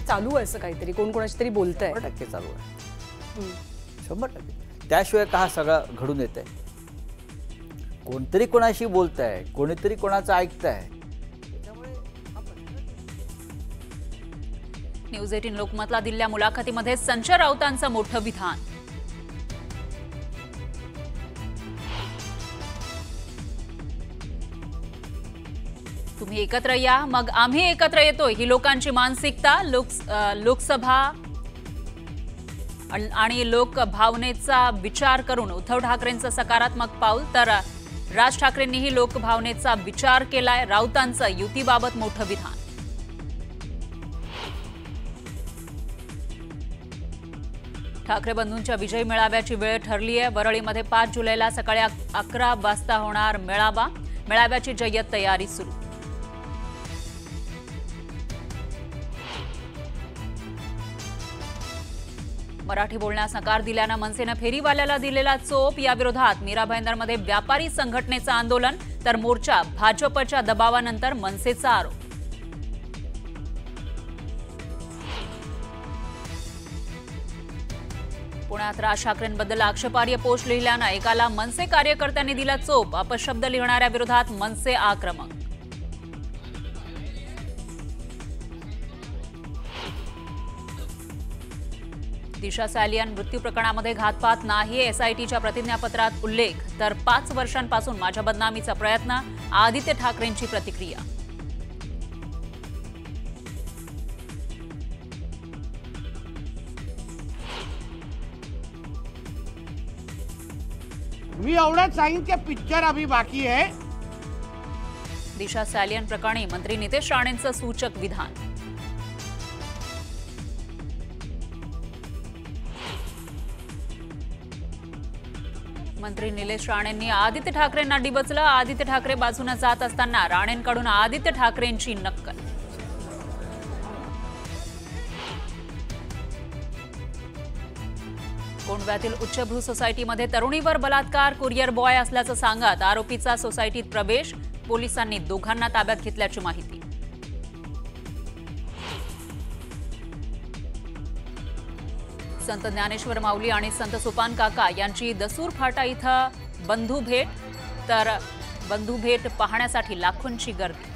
चालू आहे असं काहीतरी, कोण कोणाशी तरी बोलतंय? 100% चालू आहे, 100%. त्याशिवाय का हा सगळा घडून येत आहे? कोणतरी कोणाशी बोलतंय, कोणीतरी कोणाचं ऐकतंय. न्यूज 18 लोकमतला दिलेल्या मुलाखतीमध्ये संजय राऊतांचं मोठं विधान. तुम्ही एकत्र या मग आम्ही एकत्र येतोय, ही लोकांची मानसिकता. लोकसभा आणि लोकभावनेचा विचार करून उद्धव ठाकरेंचं सकारात्मक पाऊल, तर राज ठाकरेंनीही लोकभावनेचा विचार केलाय. राऊतांचं युतीबाबत मोठं विधान. ठाकरे बंधूंच्या विजय मेळाव्याची वेळ ठरली आहे. वरळीमध्ये 5 जुलैला सकाळी 11 वाजता होणार मेळावा. मेळाव्याची जय्यत तयारी सुरू. मराठी बोलण्यास नकार दिल्यानं मनसेनं फेरीवाल्याला दिलेला चोप. या विरोधात मीरा भाईंदरमध्ये व्यापारी संघटनेचं आंदोलन, तर मोर्चा. भाजपच्या दबावानंतर मनसेचा आरोप. पुण्यात राज ठाकरेंबद्दल आक्षेपार्ह पोस्ट लिहिल्यानं एकाला मनसे कार्यकर्त्यांनी दिला चोप. अपशब्द लिहिणाऱ्या विरोधात मनसे आक्रमक. दिशा सालियन मृत्यू प्रकरणामध्ये घातपात नाही, एसआयटीच्या प्रतिज्ञापत्रात उल्लेख. तर 5 वर्षांपासून माझ्या बदनामीचा प्रयत्न, आदित्य ठाकरेंची प्रतिक्रिया. मी एवढंच सांगेन की पिक्चर अभी बाकी है. दिशा सालियन प्रकरणी मंत्री नितेश राणेंचं सूचक विधान. मंत्री निलेश राणेंनी आदित्य ठाकरेंना डिवचलं. आदित्य ठाकरे बाजूने जात असताना राणेंकडून आदित्य ठाकरेंची नक्कल. कोंढव्यातील उच्चभ्रू सोसायटीमध्ये तरुणीवर बलात्कार. कुरिअर बॉय असल्याचं सांगत आरोपीचा सोसायटीत प्रवेश. पोलिसांनी दोघांना ताब्यात घेतल्याची माहिती. संत ज्ञानेश्वर माऊली आणि संत सोपान काका यांची दसूर फाटा इथं बंधू भेट, तर बंधू भेट पाहण्यासाठी लाखोंची गर्दी.